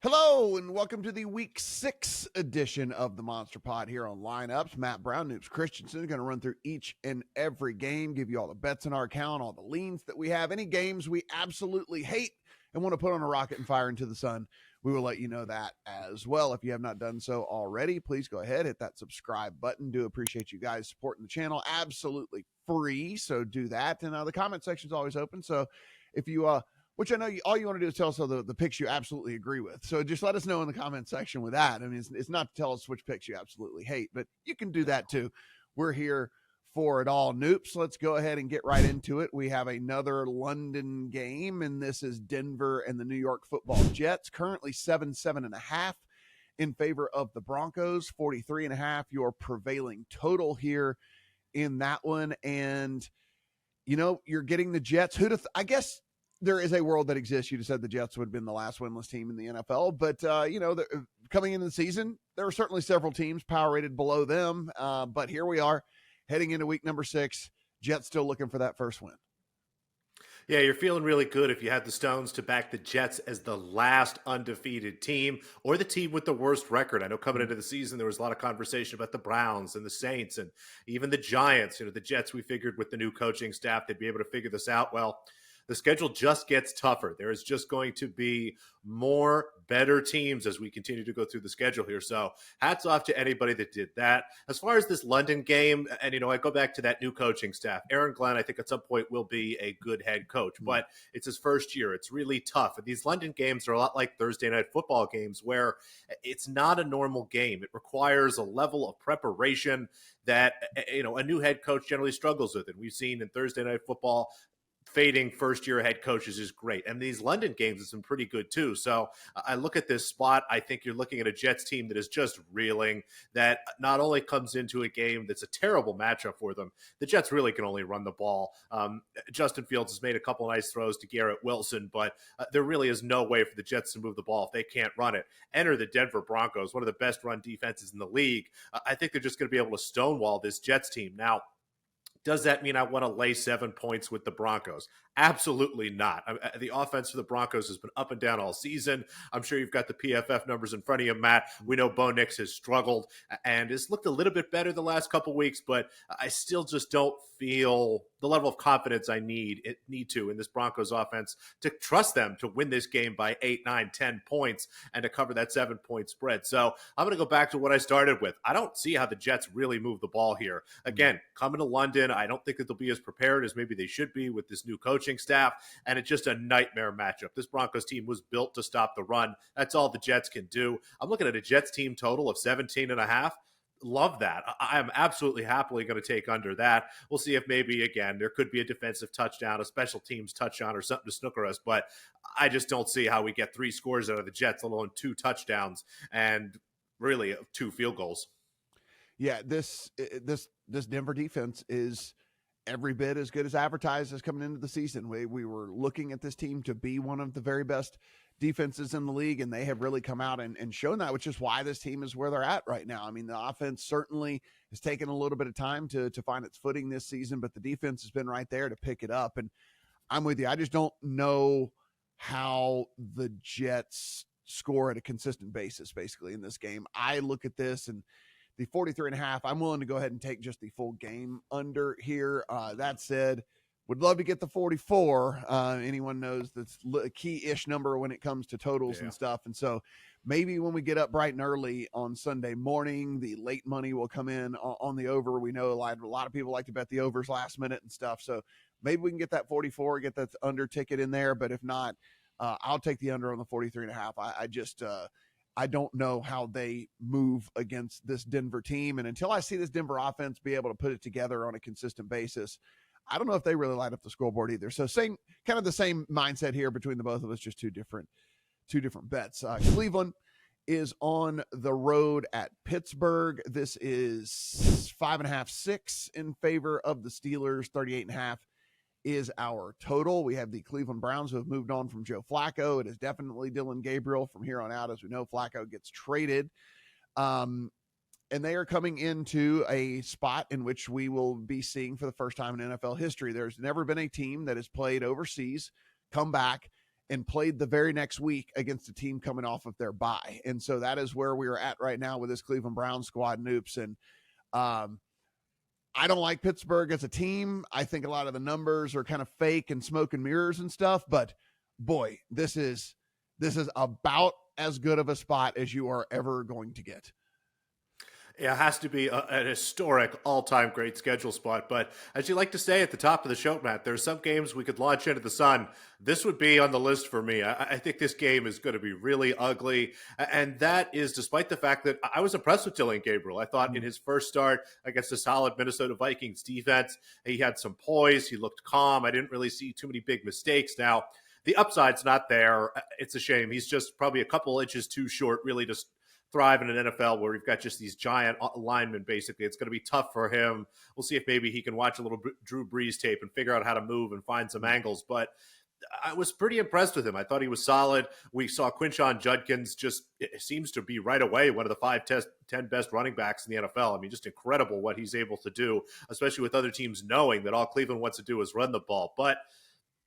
Hello and welcome to the Week 6 edition of the Monster Pod here on Lineups. Matt Brown, Noops Christensen is going to run through each and every game, give you all the bets in our account, all the leans that we have, any games we absolutely hate and want to put on a rocket and fire into the sun. We will let you know that as well. If you have not done so already, please go ahead, hit that subscribe button. Do appreciate you guys supporting the channel. Absolutely free, so do that. And the comment section is always open, so if you which I know all you want to do is tell us the picks you absolutely agree with. So just let us know in the comment section with that. I mean, it's not to tell us which picks you absolutely hate, but you can do that too. We're here for it all. Noops, let's go ahead and get right into it. We have another London game, and this is Denver and the New York Football Jets, currently 7.5 in favor of the Broncos, 43.5, your prevailing total here in that one. And, you know, you're getting the Jets. I guess there is a world that exists. You just said the Jets would have been the last winless team in the NFL, but coming into the season, there were certainly several teams power rated below them. But here we are heading into week number 6. Jets still looking for that first win. Yeah, you're feeling really good if you had the stones to back the Jets as the last undefeated team or the team with the worst record. I know coming into the season, there was a lot of conversation about the Browns and the Saints and even the Giants. You know, the Jets, we figured with the new coaching staff, they'd be able to figure this out. Well, the schedule just gets tougher. There is just going to be more better teams as we continue to go through the schedule here. So hats off to anybody that did that. As far as this London game, and, I go back to that new coaching staff. Aaron Glenn, I think at some point will be a good head coach, but it's his first year. It's really tough. And these London games are a lot like Thursday night football games where it's not a normal game. It requires a level of preparation that, a new head coach generally struggles with. And we've seen in Thursday night football, fading first-year head coaches is great. And these London games have been pretty good too. So I look at this spot, I think you're looking at a Jets team that is just reeling, that not only comes into a game that's a terrible matchup for them, the Jets really can only run the ball. Justin Fields has made a couple nice throws to Garrett Wilson, but there really is no way for the Jets to move the ball if they can't run it. Enter the Denver Broncos, one of the best run defenses in the league. I think they're just going to be able to stonewall this Jets team. Now, does that mean I want to lay 7 points with the Broncos? Absolutely not. The offense for the Broncos has been up and down all season. I'm sure you've got the PFF numbers in front of you, Matt. We know Bo Nix has struggled and has looked a little bit better the last couple weeks, but I still just don't feel the level of confidence I need to in this Broncos offense to trust them to win this game by 8, 9, 10 points and to cover that 7-point spread. So I'm going to go back to what I started with. I don't see how the Jets really move the ball here. Again, coming to London, I don't think that they'll be as prepared as maybe they should be with this new coaching staff, and it's just a nightmare matchup. This Broncos team was built to stop the run. That's all the Jets can do. I'm looking at a Jets team total of 17.5. Love that. I am absolutely happily going to take under that. We'll see if maybe, again, there could be a defensive touchdown, a special teams touchdown, or something to snooker us, but I just don't see how we get 3 scores out of the Jets, let alone 2 touchdowns and really 2 field goals. Yeah, this Denver defense is every bit as good as advertised as coming into the season. We were looking at this team to be one of the very best defenses in the league, and they have really come out and shown that, which is why this team is where they're at right now. I mean, the offense certainly has taken a little bit of time to find its footing this season, but the defense has been right there to pick it up. And I'm with you. I just don't know how the Jets score at a consistent basis, basically, in this game. I look at this and the 43.5, I'm willing to go ahead and take just the full game under here. That said, would love to get the 44. Anyone knows that's a key-ish number when it comes to totals and stuff. And so maybe when we get up bright and early on Sunday morning, the late money will come in on the over. We know a lot of people like to bet the overs last minute and stuff. So maybe we can get that 44, get that under ticket in there. But if not, I'll take the under on the 43.5. I don't know how they move against this Denver team. And until I see this Denver offense be able to put it together on a consistent basis, I don't know if they really light up the scoreboard either. So kind of the same mindset here between the both of us, just two different bets. Cleveland is on the road at Pittsburgh. This is 5.5, 6 in favor of the Steelers. 38.5 is our total. We have the Cleveland Browns who have moved on from Joe Flacco. It is definitely Dylan Gabriel from here on out. As we know, Flacco gets traded. And they are coming into a spot in which we will be seeing for the first time in NFL history. There's never been a team that has played overseas, come back, and played the very next week against a team coming off of their bye. And so that is where we are at right now with this Cleveland Browns squad, Noops. And I don't like Pittsburgh as a team. I think a lot of the numbers are kind of fake and smoke and mirrors and stuff, but boy, this is about as good of a spot as you are ever going to get. Yeah, it has to be an historic all-time great schedule spot. But as you like to say at the top of the show, Matt, there are some games we could launch into the sun. This would be on the list for me. I think this game is going to be really ugly. And that is despite the fact that I was impressed with Dillon Gabriel. I thought in his first start against a solid Minnesota Vikings defense, he had some poise. He looked calm. I didn't really see too many big mistakes. Now, the upside's not there. It's a shame. He's just probably a couple inches too short, really, to thrive in an NFL where we've got just these giant linemen, basically. It's going to be tough for him. We'll see if maybe he can watch a little Drew Brees tape and figure out how to move and find some angles. But I was pretty impressed with him. I thought he was solid. We saw Quinshon Judkins just seems to be right away one of the 10 best running backs in the NFL. I mean, just incredible what he's able to do, especially with other teams knowing that all Cleveland wants to do is run the ball. But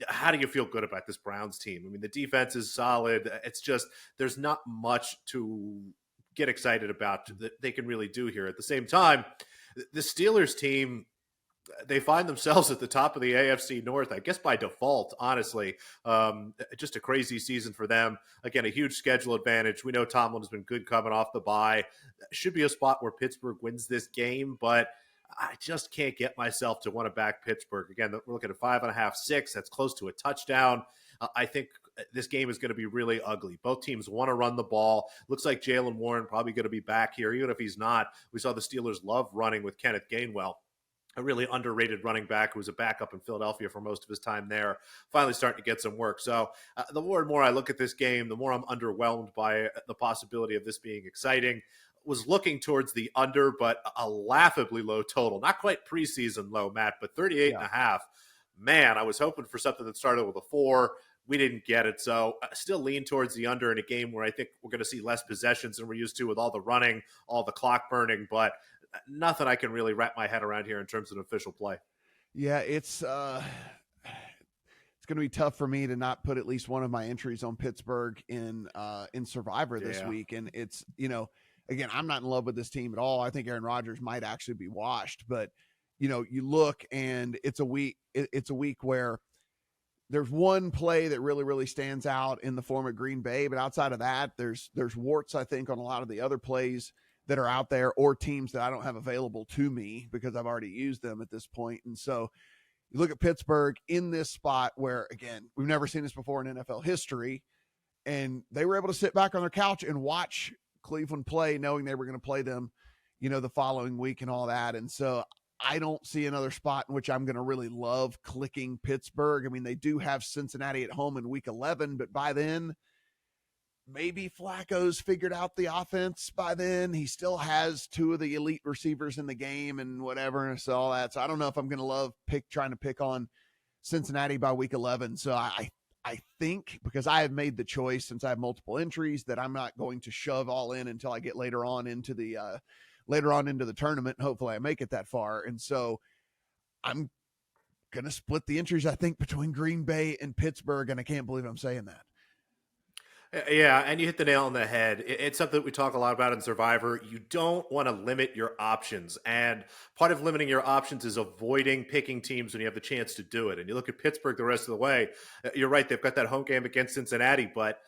how do you feel good about this Browns team? I mean, the defense is solid. It's just there's not much to get excited about that they can really do here. At the same time, the Steelers team, they find themselves at the top of the AFC North, I guess by default, honestly. Just a crazy season for them. Again, a huge schedule advantage. We know Tomlin has been good coming off the bye. Should be a spot where Pittsburgh wins this game, but I just can't get myself to want to back Pittsburgh. Again, we're looking at 5.5, 6. That's close to a touchdown. I think this game is going to be really ugly. Both teams want to run the ball. Looks like Jaylen Warren probably going to be back here. Even if he's not, we saw the Steelers love running with Kenneth Gainwell, a really underrated running back who was a backup in Philadelphia for most of his time there, finally starting to get some work. So the more and more I look at this game, the more I'm underwhelmed by the possibility of this being exciting. Was looking towards the under, but a laughably low total. Not quite preseason low, Matt, but 38.5. Man, I was hoping for something that started with a 4. We didn't get it. So I still lean towards the under in a game where I think we're going to see less possessions than we're used to with all the running, all the clock burning, but nothing I can really wrap my head around here in terms of official play. Yeah, it's going to be tough for me to not put at least one of my entries on Pittsburgh in Survivor this week. And it's, again, I'm not in love with this team at all. I think Aaron Rodgers might actually be washed, but you look and it's a week where there's one play that really, really stands out in the form of Green Bay. But outside of that, there's warts, I think, on a lot of the other plays that are out there or teams that I don't have available to me because I've already used them at this point. And so you look at Pittsburgh in this spot where, again, we've never seen this before in NFL history. And they were able to sit back on their couch and watch Cleveland play, knowing they were going to play them, the following week and all that. And so I don't see another spot in which I'm going to really love clicking Pittsburgh. I mean, they do have Cincinnati at home in week 11, but by then, maybe Flacco's figured out the offense by then. He still has 2 of the elite receivers in the game and whatever, and so all that. So I don't know if I'm going to love trying to pick on Cincinnati by week 11. So I think, because I have made the choice since I have multiple entries, that I'm not going to shove all in until I get later on into the tournament. Hopefully I make it that far. And so I'm going to split the entries, I think, between Green Bay and Pittsburgh. And I can't believe I'm saying that. Yeah, and you hit the nail on the head. It's something that we talk a lot about in Survivor. You don't want to limit your options. And part of limiting your options is avoiding picking teams when you have the chance to do it. And you look at Pittsburgh the rest of the way. You're right, they've got that home game against Cincinnati, but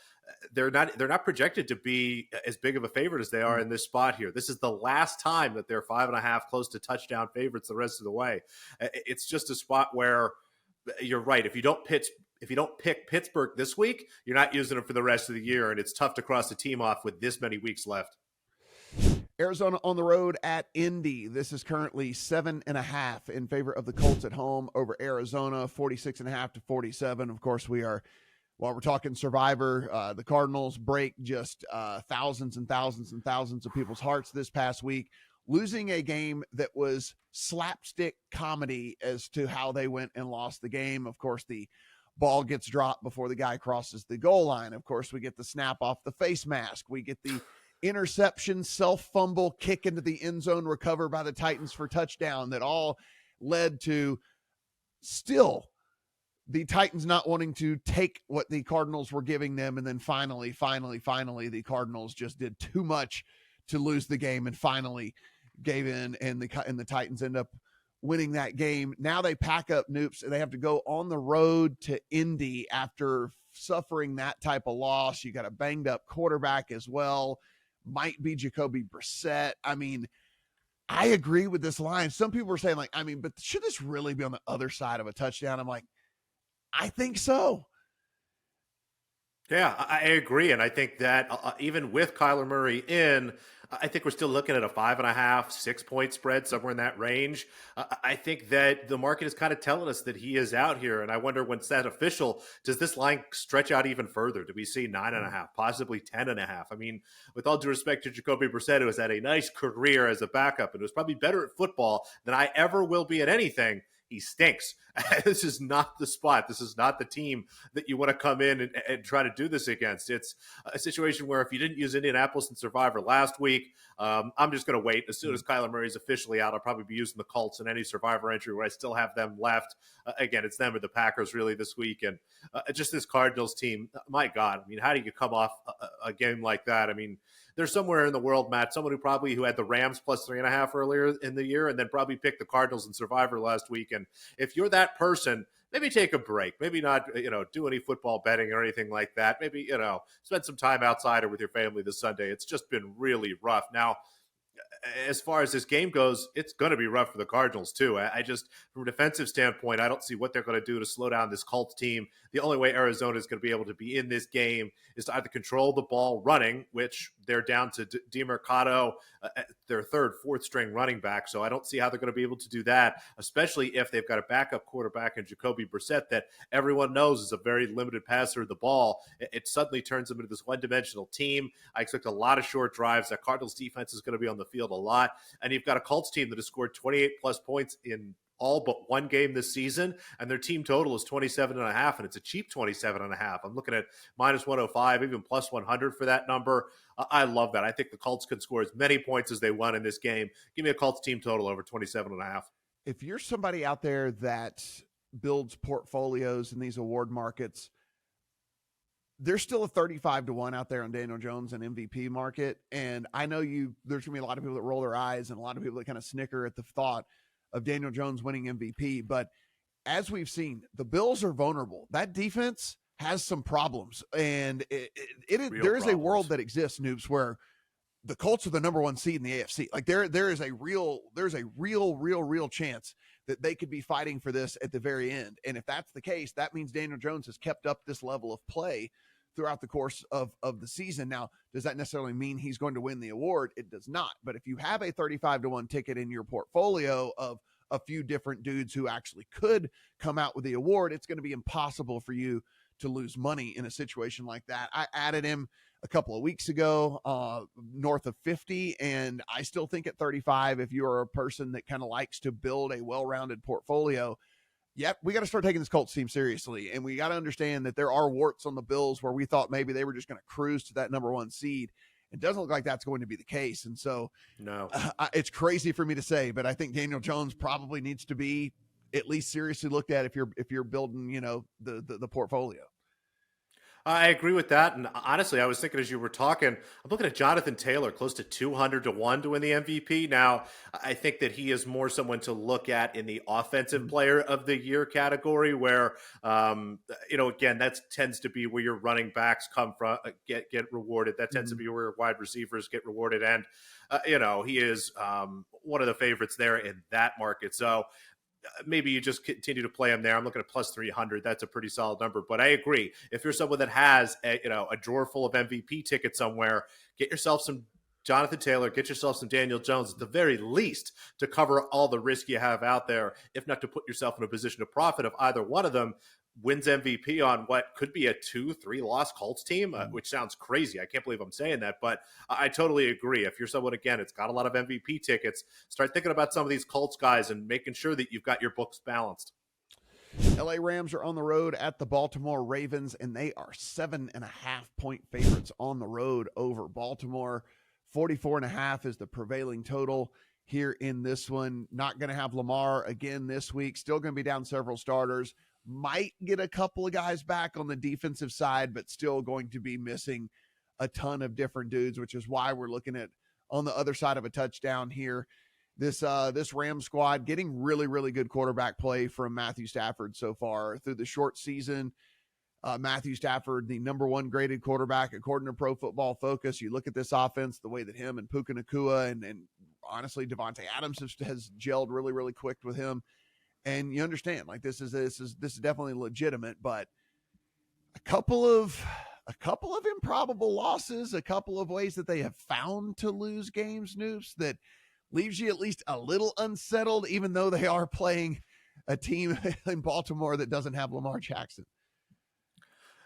they're not projected to be as big of a favorite as they are in this spot here. This is the last time that they're 5.5 close to touchdown favorites the rest of the way. It's just a spot where you're right. If you don't pick Pittsburgh this week, you're not using them for the rest of the year, and it's tough to cross the team off with this many weeks left. Arizona on the road at Indy. This is currently 7.5 in favor of the Colts at home over Arizona, 46.5 to 47. Of course, while we're talking Survivor, the Cardinals break just thousands and thousands and thousands of people's hearts this past week, losing a game that was slapstick comedy as to how they went and lost the game. Of course, the ball gets dropped before the guy crosses the goal line. Of course, we get the snap off the face mask. We get the interception, self-fumble, kick into the end zone, recover by the Titans for touchdown that all led to still the Titans not wanting to take what the Cardinals were giving them. And then finally, the Cardinals just did too much to lose the game and finally gave in, and the Titans end up winning that game. Now they pack up Noops and they have to go on the road to Indy after suffering that type of loss. You got a banged up quarterback as well. Might be Jacoby Brissett. I mean, I agree with this line. Some people are saying, like, I mean, but should this really be on the other side of a touchdown? I'm like, I think so. Yeah, I agree. And I think that even with Kyler Murray in, I think we're still looking at a 5.5, 6 point spread, somewhere in that range. I think that the market is kind of telling us that he is out here. And I wonder, once that official, does this line stretch out even further? Do we see 9.5, possibly 10.5? I mean, with all due respect to Jacoby Brissett, who has had a nice career as a backup and was probably better at football than I ever will be at anything, he stinks. This is not the spot. This is not the team that you want to come in and try to do this against. It's a situation where if you didn't use Indianapolis and Survivor last week, I'm just going to wait. As soon as Kyler Murray's officially out, I'll probably be using the Colts in any Survivor entry where I still have them left. Again, it's them or the Packers really this week. And just this Cardinals team, my God, I mean, how do you come off a game like that? I mean, there's somewhere in the world, Matt, someone who had the Rams plus 3.5 earlier in the year and then probably picked the Cardinals in Survivor last week. And if you're that person, maybe take a break, maybe not, do any football betting or anything like that. Maybe, spend some time outside or with your family this Sunday. It's just been really rough. Now, as far as this game goes, it's going to be rough for the Cardinals too. I just, from a defensive standpoint, I don't see what they're going to do to slow down this Colts team. The only way Arizona is going to be able to be in this game is to either control the ball running, which they're down to DeMercado, their third, fourth string running back. So I don't see how they're going to be able to do that, especially if they've got a backup quarterback in Jacoby Brissett that everyone knows is a very limited passer of the ball. It suddenly turns them into this one-dimensional team. I expect a lot of short drives. That Cardinals defense is going to be on the field a lot. And you've got a Colts team that has scored 28 plus points in all but one game this season, and their team total is 27.5, and it's a cheap 27.5. I'm looking at minus 105, even plus 100 for that number. I love that. I think the Colts can score as many points as they want in this game. Give me a Colts team total over 27.5. If you're somebody out there that builds portfolios in these award markets, there's still a 35-1 out there on Daniel Jones and MVP market. And I know there's going to be a lot of people that roll their eyes and a lot of people that kind of snicker at the thought of Daniel Jones winning MVP. But as we've seen, the Bills are vulnerable. That defense has some problems. And there is a world that exists, Noops, where the Colts are the number one seed in the AFC. Like there's a real chance that they could be fighting for this at the very end. And if that's the case, that means Daniel Jones has kept up this level of play throughout the course of the season. Now, does that necessarily mean he's going to win the award? It does not. But if you have a 35-1 ticket in your portfolio of a few different dudes who actually could come out with the award, it's going to be impossible for you to lose money in a situation like that. I added him a couple of weeks ago, north of 50, and I still think at 35, if you are a person that kind of likes to build a well-rounded portfolio, yep, we got to start taking this Colts team seriously. And we got to understand that there are warts on the Bills where we thought maybe they were just going to cruise to that number one seed. It doesn't look like that's going to be the case. And so no, it's crazy for me to say, but I think Daniel Jones probably needs to be at least seriously looked at if you're building, the portfolio. I agree with that. And honestly, I was thinking as you were talking, I'm looking at Jonathan Taylor, close to 200-1 to win the MVP. Now, I think that he is more someone to look at in the offensive player of the year category where, again, that tends to be where your running backs come from, get rewarded. That tends to be where wide receivers get rewarded. And, he is one of the favorites there in that market. So, maybe you just continue to play him there. I'm looking at plus 300. That's a pretty solid number. But I agree. If you're someone that has a drawer full of MVP tickets somewhere, get yourself some Jonathan Taylor, get yourself some Daniel Jones at the very least to cover all the risk you have out there, if not to put yourself in a position to profit if either one of them wins MVP on what could be a 2-3 loss Colts team, which sounds crazy. I can't believe I'm saying that, but I totally agree. If you're someone, again, it's got a lot of MVP tickets, start thinking about some of these Colts guys and making sure that you've got your books balanced. LA Rams are on the road at the Baltimore Ravens, and they are 7.5-point favorites on the road over Baltimore. 44.5 is the prevailing total here in this one. Not going to have Lamar again this week. Still going to be down several starters. might get a couple of guys back on the defensive side, but still going to be missing a ton of different dudes, which is why we're looking at on the other side of a touchdown here. This Ram squad getting really, really good quarterback play from Matthew Stafford so far through the short season. Matthew Stafford, the number one graded quarterback, according to Pro Football Focus. You look at this offense, the way that him and Puka Nacua and honestly Devontae Adams has gelled really, really quick with him. And you understand, like this is definitely legitimate, but a couple of improbable losses, a couple of ways that they have found to lose games, Noops, that leaves you at least a little unsettled, even though they are playing a team in Baltimore that doesn't have Lamar Jackson.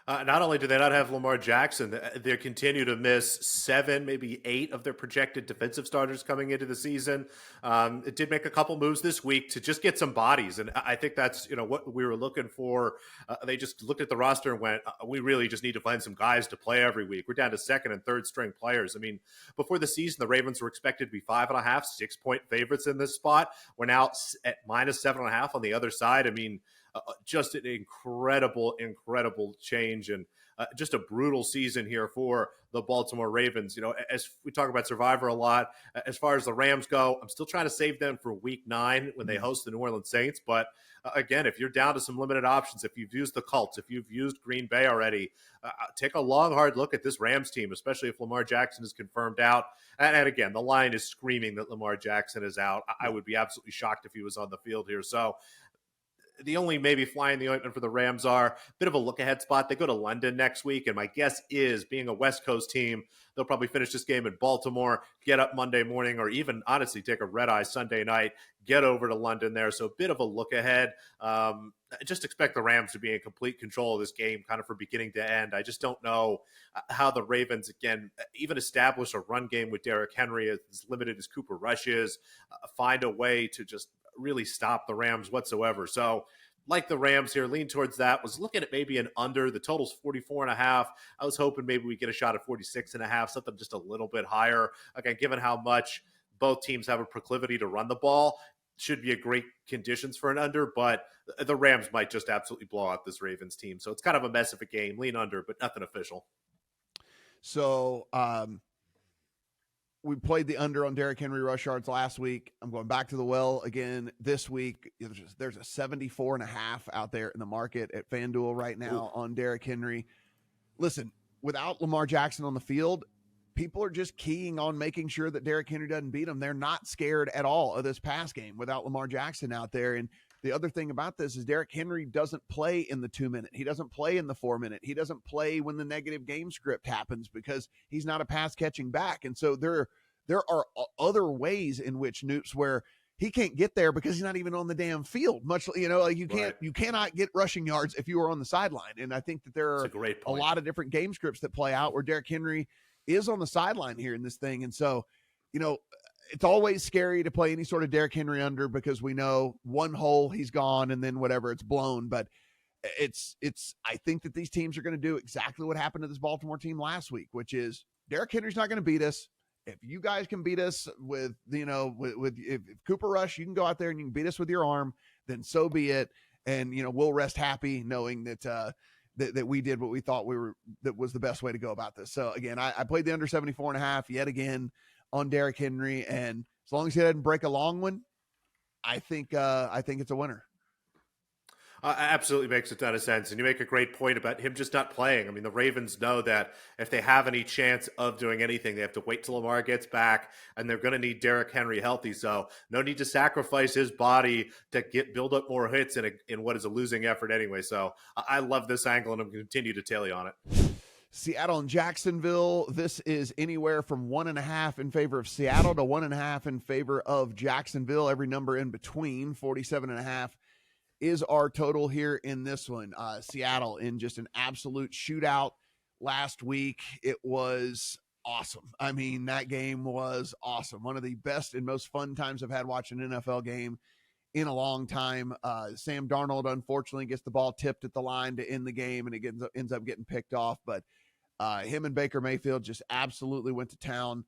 Not only do they not have Lamar Jackson, they continue to miss 7, maybe 8 of their projected defensive starters coming into the season. It did make a couple moves this week to just get some bodies, and I think that's what we were looking for. They just looked at the roster and went, "We really just need to find some guys to play every week." We're down to second and third string players. I mean, before the season, the Ravens were expected to be 5.5, 6-point favorites in this spot. We're now at minus 7.5 on the other side. I mean, just an incredible change and just a brutal season here for the Baltimore Ravens. As we talk about Survivor a lot, as far as the Rams go, I'm still trying to save them for week 9 when they host the New Orleans Saints. But again, if you're down to some limited options, if you've used the Colts, if you've used Green Bay already, take a long, hard look at this Rams team, especially if Lamar Jackson is confirmed out. And again, the line is screaming that Lamar Jackson is out. I would be absolutely shocked if he was on the field here. So the only maybe fly in the ointment for the Rams are a bit of a look-ahead spot. They go to London next week, and my guess is, being a West Coast team, they'll probably finish this game in Baltimore, get up Monday morning, or even, honestly, take a red-eye Sunday night, get over to London there. So a bit of a look-ahead. Just expect the Rams to be in complete control of this game kind of from beginning to end. I just don't know how the Ravens, again, even establish a run game with Derrick Henry as limited as Cooper Rush is, find a way to just really stop the Rams whatsoever. So like the Rams here, lean towards that. Was looking at maybe an under. The total's 44.5. I was hoping maybe we get a shot at 46.5, something just a little bit higher. Again, given how much both teams have a proclivity to run the ball, should be a great conditions for an under, but the Rams might just absolutely blow out this Ravens team. So it's kind of a mess of a game. Lean under, but nothing official. So, we played the under on Derrick Henry rush yards last week. I'm going back to the well again this week. There's a 74.5 out there in the market at FanDuel right now on Derrick Henry. Listen, without Lamar Jackson on the field, people are just keying on making sure that Derrick Henry doesn't beat them. They're not scared at all of this pass game without Lamar Jackson out there. And the other thing about this is Derrick Henry doesn't play in the 2-minute. He doesn't play in the 4-minute. He doesn't play when the negative game script happens because he's not a pass catching back. And so there are other ways in which Noops where he can't get there because he's not even on the damn field. Much, like you cannot get rushing yards if you are on the sideline. And I think that there are a lot of different game scripts that play out where Derrick Henry is on the sideline here in this thing. And so, it's always scary to play any sort of Derrick Henry under because we know one hole he's gone and then whatever, it's blown. But I think that these teams are going to do exactly what happened to this Baltimore team last week, which is Derrick Henry's not going to beat us. If you guys can beat us with if Cooper Rush, you can go out there and you can beat us with your arm, then so be it. And, we'll rest happy knowing that, that we did what we thought that was the best way to go about this. So again, I played the under 74.5 yet again on Derrick Henry. And as long as he doesn't break a long one, I think it's a winner. Absolutely makes a ton of sense. And you make a great point about him just not playing. I mean, the Ravens know that if they have any chance of doing anything, they have to wait till Lamar gets back, and they're going to need Derrick Henry healthy. So no need to sacrifice his body to build up more hits in what is a losing effort anyway. So I love this angle, and I'm going to continue to tally on it. Seattle and Jacksonville. This is anywhere from 1.5 in favor of Seattle to 1.5 in favor of Jacksonville. Every number in between. 47.5 is our total here in this one. Seattle in just an absolute shootout last week. It was awesome. I mean, that game was awesome. One of the best and most fun times I've had watching an NFL game in a long time. Sam Darnold, unfortunately, gets the ball tipped at the line to end the game, and it ends up getting picked off. But him and Baker Mayfield just absolutely went to town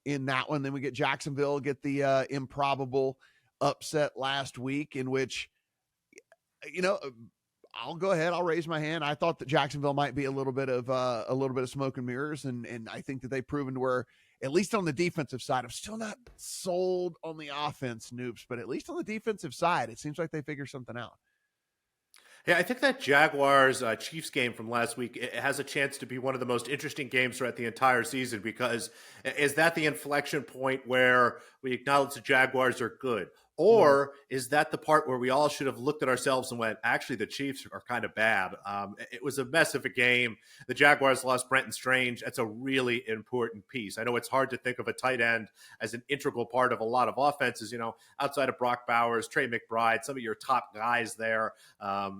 in that one. Then we get Jacksonville, get the improbable upset last week in which, I'll go ahead. I'll raise my hand. I thought that Jacksonville might be a little bit of smoke and mirrors, and I think that they've proven to where, at least on the defensive side, I'm still not sold on the offense, Noops, but at least on the defensive side, it seems like they figure something out. Yeah, I think that Jaguars Chiefs game from last week, it has a chance to be one of the most interesting games throughout the entire season, because is that the inflection point where we acknowledge the Jaguars are good? Or is that the part where we all should have looked at ourselves and went, actually, the Chiefs are kind of bad? It was a mess of a game. The Jaguars lost Brenton Strange. That's a really important piece. I know it's hard to think of a tight end as an integral part of a lot of offenses, outside of Brock Bowers, Trey McBride, some of your top guys there,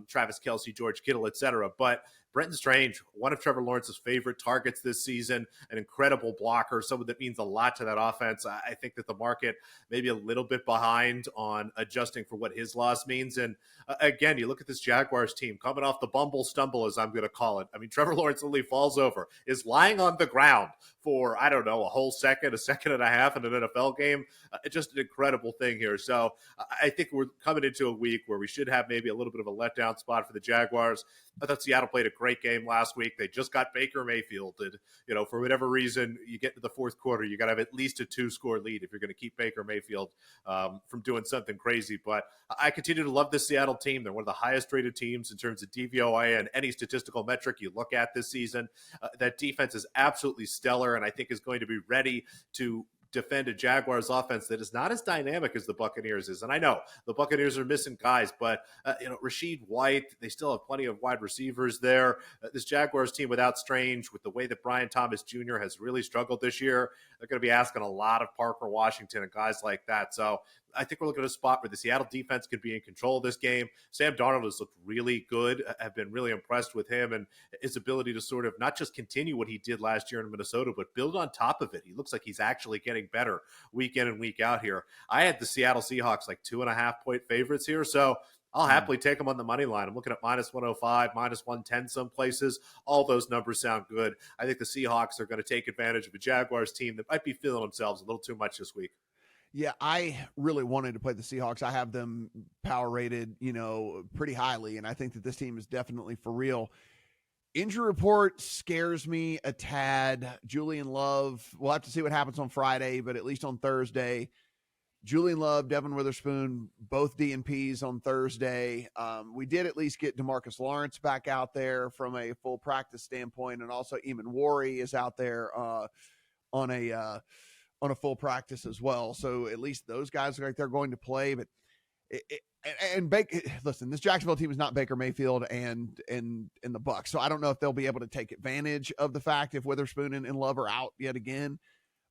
Travis Kelce, George Kittle, et cetera. But Brenton Strange, one of Trevor Lawrence's favorite targets this season, an incredible blocker, someone that means a lot to that offense. I think that the market may be a little bit behind on adjusting for what his loss means. And again, you look at this Jaguars team coming off the bumble stumble, as I'm going to call it. I mean, Trevor Lawrence literally falls over, is lying on the ground for, I don't know, a second and a half in an NFL game. Just an incredible thing here. So I think we're coming into a week where we should have maybe a little bit of a letdown spot for the Jaguars. I thought Seattle played a great game last week. They just got Baker Mayfield. And, for whatever reason, you get to the fourth quarter, you got to have at least a 2-score lead if you're going to keep Baker Mayfield from doing something crazy. But I continue to love this Seattle team. They're one of the highest rated teams in terms of DVOA and any statistical metric you look at this season. That defense is absolutely stellar, and I think is going to be ready to defend a Jaguars offense that is not as dynamic as the Buccaneers is. And I know the Buccaneers are missing guys, but Rashid White, they still have plenty of wide receivers there. This Jaguars team without Strange, with the way that Brian Thomas Jr. has really struggled this year, they're going to be asking a lot of Parker Washington and guys like that. So I think we're looking at a spot where the Seattle defense could be in control of this game. Sam Darnold has looked really good. I've been really impressed with him and his ability to sort of not just continue what he did last year in Minnesota, but build on top of it. He looks like he's actually getting better week in and week out here. I had the Seattle Seahawks like 2.5-point favorites here, so I'll happily take them on the money line. I'm looking at -105, -110 some places. All those numbers sound good. I think the Seahawks are going to take advantage of a Jaguars team that might be feeling themselves a little too much this week. Yeah, I really wanted to play the Seahawks. I have them power rated, pretty highly, and I think that this team is definitely for real. Injury report scares me a tad. Julian Love, we'll have to see what happens on Friday, but at least on Thursday, Julian Love, Devin Witherspoon, both DNPs on Thursday. We did at least get DeMarcus Lawrence back out there from a full practice standpoint, and also Eamon Worry is out there on a full practice as well. So at least those guys look like they're going to play. But listen, this Jacksonville team is not Baker Mayfield and the Bucs. So I don't know if they'll be able to take advantage of the fact if Witherspoon and Love are out yet again.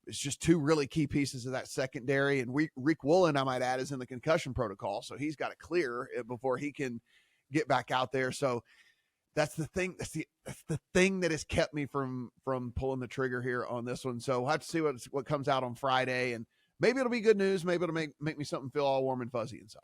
It's just two really key pieces of that secondary. And Rick Woolen, I might add, is in the concussion protocol. So he's got to clear it before he can get back out there. So that's the thing. That's the thing that has kept me from pulling the trigger here on this one. So we'll have to see what comes out on Friday, and maybe it'll be good news. Maybe it'll make me something feel all warm and fuzzy inside.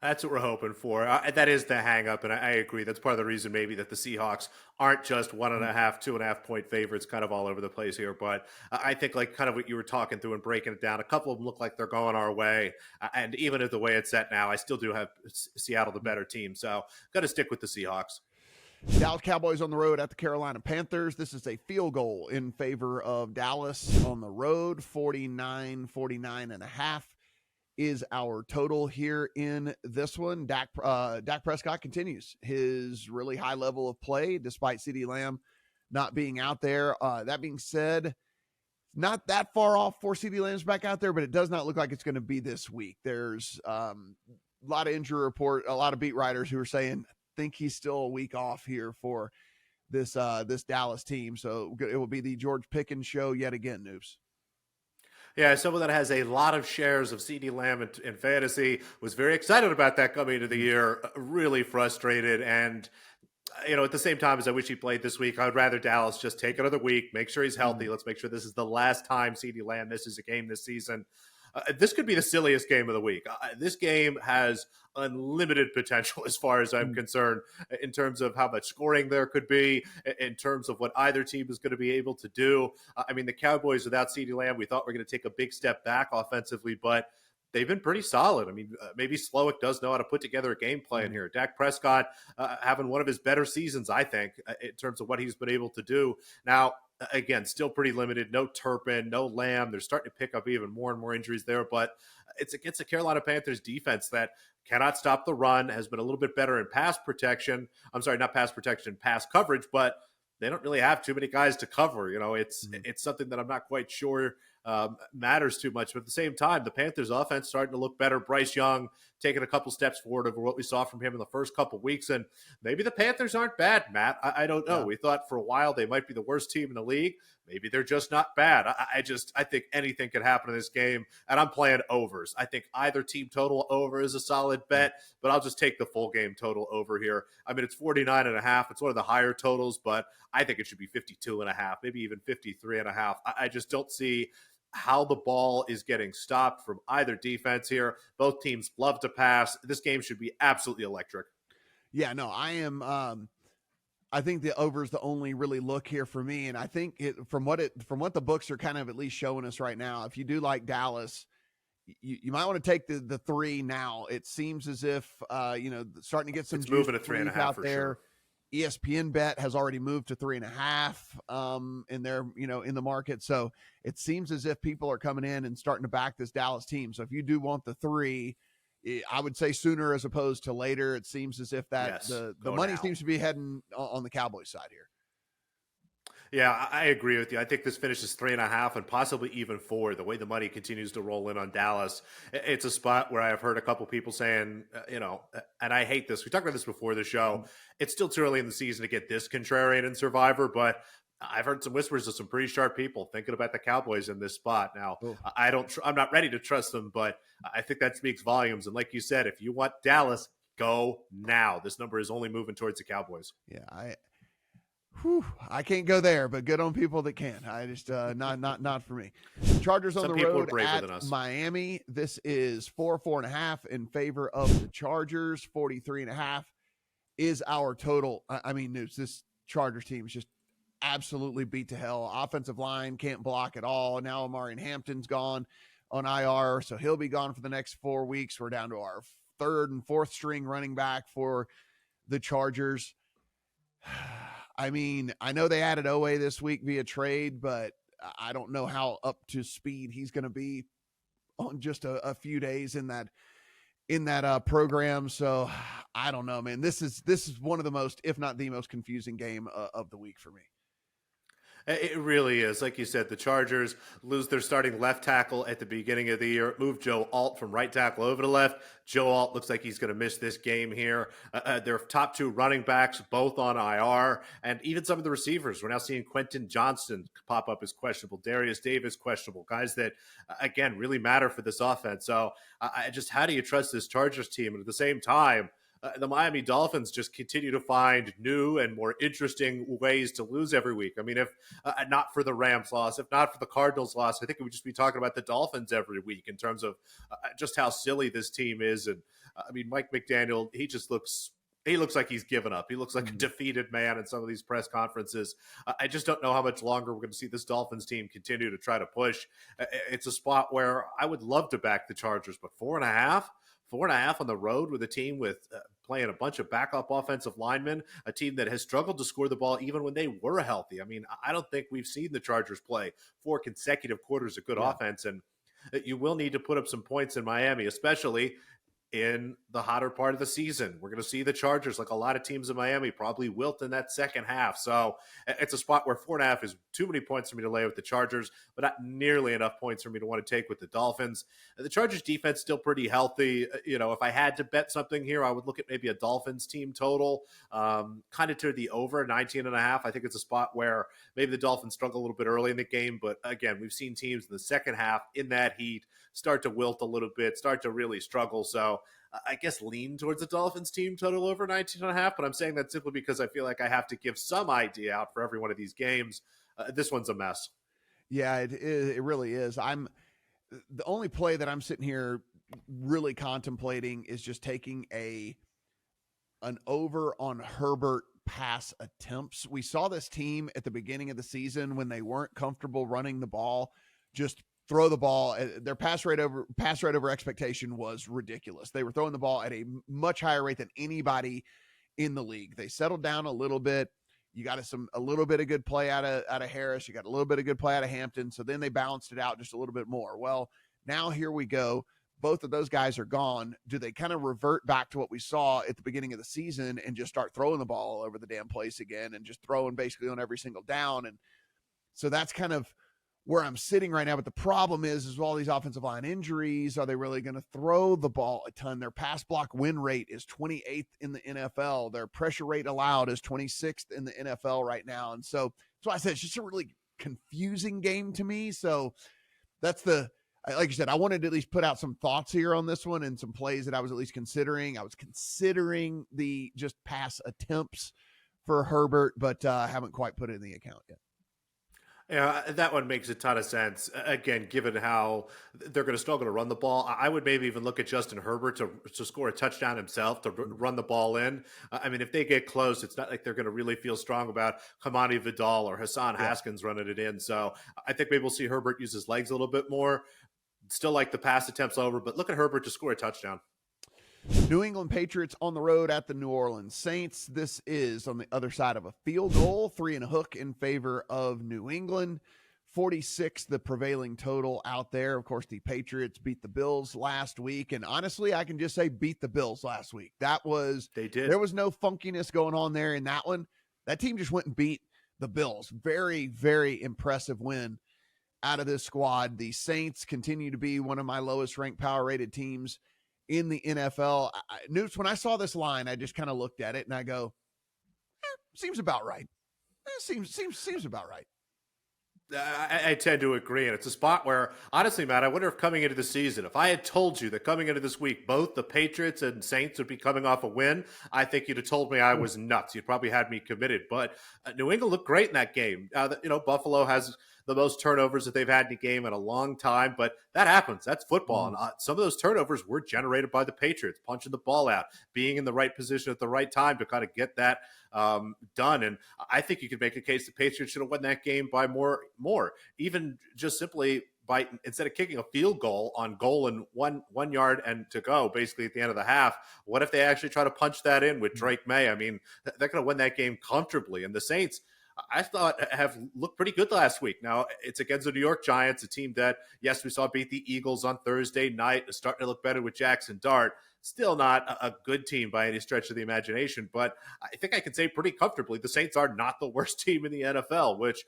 That's what we're hoping for. That is the hang up, and I agree. That's part of the reason maybe that the Seahawks aren't just 1.5, 2.5-point favorites kind of all over the place here. But I think like kind of what you were talking through and breaking it down, a couple of them look like they're going our way. And even at the way it's set now, I still do have Seattle the better team. So got to stick with the Seahawks. Dallas Cowboys on the road at the Carolina Panthers. This is a field goal in favor of Dallas on the road. 49.5 is our total here in this one. Dak Prescott continues his really high level of play despite CeeDee Lamb not being out there. That being said, not that far off for CeeDee Lamb's back out there, but it does not look like it's going to be this week. There's a lot of injury report, a lot of beat writers who are saying think he's still a week off here for this Dallas team. So it will be the George Pickens show yet again, Noops. Yeah, someone that has a lot of shares of CeeDee Lamb in fantasy, was very excited about that coming into the year, really frustrated. And, at the same time as I wish he played this week, I would rather Dallas just take another week, make sure he's healthy. Let's make sure this is the last time CeeDee Lamb misses a game this season. This could be the silliest game of the week. This game has unlimited potential as far as I'm concerned in terms of how much scoring there could be, in terms of what either team is going to be able to do. The Cowboys without CeeDee Lamb, we thought were going to take a big step back offensively, but they've been pretty solid. I mean, maybe Slowick does know how to put together a game plan here. Dak Prescott having one of his better seasons, I think, in terms of what he's been able to do. Now, again, still pretty limited. No Turpin, no Lamb. They're starting to pick up even more and more injuries there, but it's against the Carolina Panthers defense that cannot stop the run, has been a little bit better in pass protection. I'm sorry, not pass protection, pass coverage, but they don't really have too many guys to cover. It's something that I'm not quite sure matters too much. But at the same time, the Panthers offense starting to look better. Bryce Young taking a couple steps forward over what we saw from him in the first couple weeks. And maybe the Panthers aren't bad, Matt. I don't know. Yeah. We thought for a while they might be the worst team in the league. Maybe they're just not bad. I think anything could happen in this game, and I'm playing overs. I think either team total over is a solid bet, but I'll just take the full game total over here. I mean, it's 49.5. It's one of the higher totals, but I think it should be 52.5, maybe even 53.5. I just don't see how the ball is getting stopped from either defense here. Both teams love to pass. This game should be absolutely electric. Yeah, no, I think the over is the only really look here for me. And I think from what the books are kind of at least showing us right now, if you do like Dallas, you might want to take the 3 now. It seems as if, starting to get some it's moving to 3.5 out for there. Sure. ESPN bet has already moved to 3.5 in their, in the market. So it seems as if people are coming in and starting to back this Dallas team. So if you do want the 3, I would say sooner as opposed to later. It seems as if that the money seems to be heading on the Cowboys side here. Yeah, I agree with you. I think this finishes 3.5 and possibly even 4. The way the money continues to roll in on Dallas, it's a spot where I've heard a couple people saying, and I hate this. We talked about this before the show. It's still too early in the season to get this contrarian in Survivor, but I've heard some whispers of some pretty sharp people thinking about the Cowboys in this spot. Now, I'm not ready to trust them, but I think that speaks volumes. And like you said, if you want Dallas, go now. This number is only moving towards the Cowboys. Yeah, I can't go there, but good on people that can. I just not for me. Chargers on the road at Miami. This is 4.5 in favor of the Chargers. 43.5 is our total. I mean, Noops, this Chargers team is just absolutely beat to hell. Offensive line can't block at all. Now Amari Hampton's gone on IR, so he'll be gone for the next 4 weeks. We're down to our 3rd and 4th string running back for the Chargers. I mean, I know they added Owe this week via trade, but I don't know how up to speed he's going to be on just a few days in that program. So I don't know, man. This is one of the most, if not the most confusing game of the week for me. It really is. Like you said, the Chargers lose their starting left tackle at the beginning of the year, move Joe Alt from right tackle over to left. Joe Alt looks like he's going to miss this game here. Their top 2 running backs, both on IR, and even some of the receivers. We're now seeing Quentin Johnston pop up as questionable, Darius Davis questionable, guys that, again, really matter for this offense. So how do you trust this Chargers team? And at the same time, the Miami Dolphins just continue to find new and more interesting ways to lose every week. I mean, if not for the Rams loss, if not for the Cardinals loss, I think we would just be talking about the Dolphins every week in terms of just how silly this team is. And I mean, Mike McDaniel, he looks like he's given up. He looks like a defeated man in some of these press conferences. I just don't know how much longer we're going to see this Dolphins team continue to try to push. It's a spot where I would love to back the Chargers, but 4.5 on the road with a team with playing a bunch of backup offensive linemen, a team that has struggled to score the ball even when they were healthy. I mean, I don't think we've seen the Chargers play 4 consecutive quarters of good offense, and you will need to put up some points in Miami, especially in the hotter part of the season. We're going to see the Chargers, like a lot of teams in Miami, probably wilt in that second half. So it's a spot where 4.5 is too many points for me to lay with the Chargers, but not nearly enough points for me to want to take with the Dolphins. The Chargers defense still pretty healthy. If I had to bet something here, I would look at maybe a Dolphins team total, kind of to the over 19.5. I think it's a spot where maybe the Dolphins struggle a little bit early in the game, but again, we've seen teams in the second half in that heat start to wilt a little bit, start to really struggle. So I guess lean towards the Dolphins team total over 19.5, but I'm saying that simply because I feel like I have to give some idea out for every one of these games. This one's a mess. Yeah, it really is. The only play that I'm sitting here really contemplating is just taking an over on Herbert pass attempts. We saw this team at the beginning of the season when they weren't comfortable running the ball, just throw the ball. Their pass rate over expectation was ridiculous. They were throwing the ball at a much higher rate than anybody in the league. They settled down a little bit. You got a little bit of good play out of Harris. You got a little bit of good play out of Hampton. So then they balanced it out just a little bit more. Well, now here we go. Both of those guys are gone. Do they kind of revert back to what we saw at the beginning of the season and just start throwing the ball all over the damn place again and just throwing basically on every single down? And so that's kind of where I'm sitting right now. But the problem is all these offensive line injuries. Are they really going to throw the ball a ton? Their pass block win rate is 28th in the NFL. Their pressure rate allowed is 26th in the NFL right now. And so that's why I said it's just a really confusing game to me. So that's like you said, I wanted to at least put out some thoughts here on this one and some plays that I was at least considering. I was considering the just pass attempts for Herbert, but haven't quite put it in the account yet. Yeah, that one makes a ton of sense. Again, given how they're going to struggle to run the ball, I would maybe even look at Justin Herbert to score a touchdown himself, to run the ball in. I mean, if they get close, it's not like they're going to really feel strong about Hamani Vidal or Hassan Haskins running it in. So I think maybe we'll see Herbert use his legs a little bit more. Still like the pass attempts over, but look at Herbert to score a touchdown. New England Patriots on the road at the New Orleans Saints. This is on the other side of a field goal, 3 and a hook in favor of New England. 46, the prevailing total out there. Of course, the Patriots beat the Bills last week. And honestly, I can just say beat the Bills last week. They did. There was no funkiness going on there in that one. That team just went and beat the Bills. Very, very impressive win out of this squad. The Saints continue to be one of my lowest ranked power rated teams in the NFL. Noops, when I saw this line, I just kind of looked at it and I go, seems about right. Seems about right. I tend to agree, and it's a spot where, honestly, Matt, I wonder if coming into the season, if I had told you that coming into this week, both the Patriots and Saints would be coming off a win, I think you'd have told me I was nuts. You'd probably had me committed, but New England looked great in that game. Buffalo has the most turnovers that they've had in a game in a long time, but that happens. That's football. And some of those turnovers were generated by the Patriots, punching the ball out, being in the right position at the right time to kind of get that done. And I think you could make a case the Patriots should have won that game by more, even just simply by, instead of kicking a field goal on goal and 1 yard and to go basically at the end of the half, what if they actually try to punch that in with Drake May? I mean, they're going to win that game comfortably. And the Saints, I thought, have looked pretty good last week. Now, it's against the New York Giants, a team that, yes, we saw beat the Eagles on Thursday night. It's starting to look better with Jackson Dart. Still not a good team by any stretch of the imagination, but I think I can say pretty comfortably the Saints are not the worst team in the NFL, which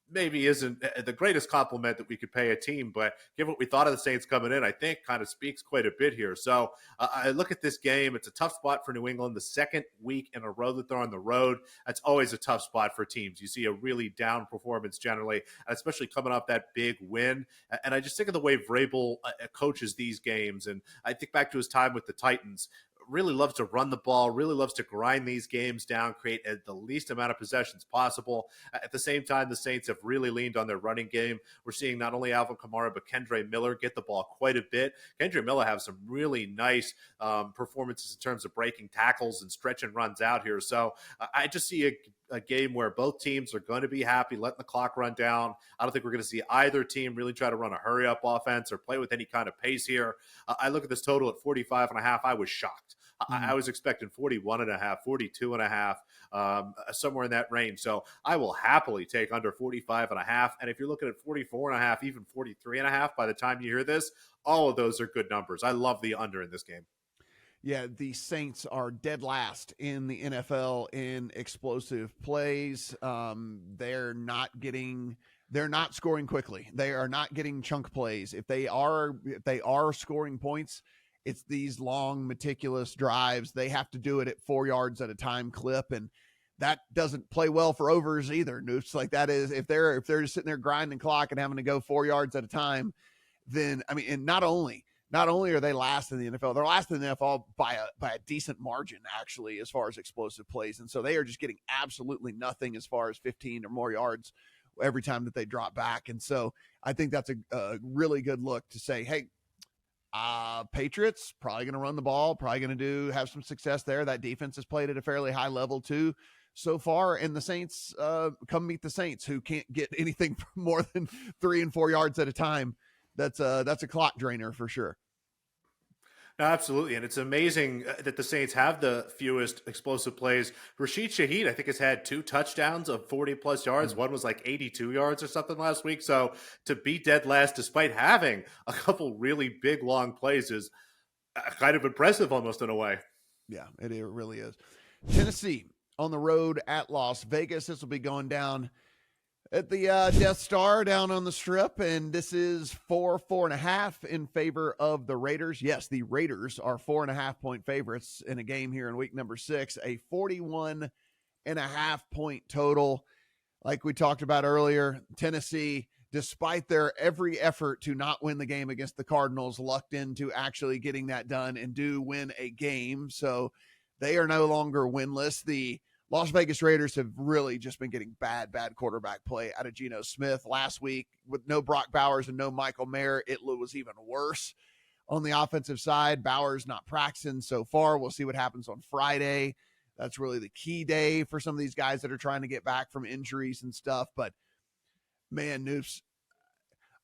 maybe isn't the greatest compliment that we could pay a team, but given what we thought of the Saints coming in, I think kind of speaks quite a bit here. So I look at this game. It's a tough spot for New England. The second week in a row that they're on the road, that's always a tough spot for teams. You see a really down performance generally, especially coming off that big win. And I just think of the way Vrabel coaches these games. And I think back to his time with the Titans. Really loves to run the ball, really loves to grind these games down, create the least amount of possessions possible. At the same time, the Saints have really leaned on their running game. We're seeing not only Alvin Kamara, but Kendre Miller get the ball quite a bit. Kendre Miller have some really nice performances in terms of breaking tackles and stretching runs out here. So I just see a game where both teams are going to be happy letting the clock run down. I don't think we're going to see either team really try to run a hurry-up offense or play with any kind of pace here. I look at this total at 45.5. I was shocked. I was expecting 41.5, 42.5, somewhere in that range. So I will happily take under 45.5. And if you're looking at 44.5, even 43.5 by the time you hear this, all of those are good numbers. I love the under in this game. Yeah, the Saints are dead last in the NFL in explosive plays. They're not scoring quickly. They are not getting chunk plays. If they are scoring points, it's these long, meticulous drives. They have to do it at 4 yards at a time clip, and that doesn't play well for overs either. Noops, like that is if they're just sitting there grinding clock and having to go 4 yards at a time, then I mean, and not only are they last in the NFL, they're last in the NFL by a decent margin, actually, as far as explosive plays. And so they are just getting absolutely nothing as far as 15 or more yards every time that they drop back. And so I think that's a really good look to say, hey, Patriots probably going to run the ball, probably going to have some success there. That defense has played at a fairly high level too so far. And the Saints come meet the Saints, who can't get anything more than 3 and 4 yards at a time that's a clock drainer for sure. No, absolutely. And it's amazing that the Saints have the fewest explosive plays. Rashid Shaheed, I think, has had 2 touchdowns of 40-plus yards. One was like 82 yards or something last week. So to be dead last despite having a couple really big, long plays is kind of impressive almost in a way. Yeah, it really is. Tennessee on the road at Las Vegas. This will be going down at the Death Star down on the Strip, and this is 4.5 in favor of the Raiders. Yes, the Raiders are 4.5-point favorites in a game here in week number 6, a 41.5-point total. Like we talked about earlier, Tennessee, despite their every effort to not win the game against the Cardinals, lucked into actually getting that done and do win a game. So they are no longer winless. The Las Vegas Raiders have really just been getting bad quarterback play out of Geno Smith. Last week, with no Brock Bowers and no Michael Mayer, it was even worse on the offensive side. Bowers not practicing so far. We'll see what happens on Friday. That's really the key day for some of these guys that are trying to get back from injuries and stuff. But, man, Noops,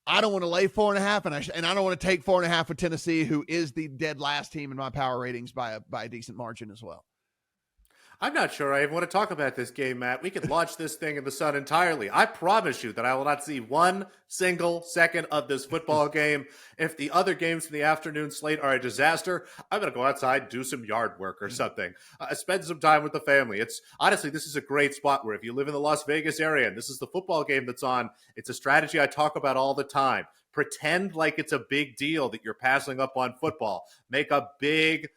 I don't want to lay 4.5, and I don't want to take 4.5 with Tennessee, who is the dead last team in my power ratings by a decent margin as well. I'm not sure I even want to talk about this game, Matt. We could launch this thing in the sun entirely. I promise you that I will not see one single second of this football game. If the other games in the afternoon slate are a disaster, I'm going to go outside, do some yard work or something. Spend some time with the family. Honestly, this is a great spot where if you live in the Las Vegas area and this is the football game that's on, it's a strategy I talk about all the time. Pretend like it's a big deal that you're passing up on football. Make a big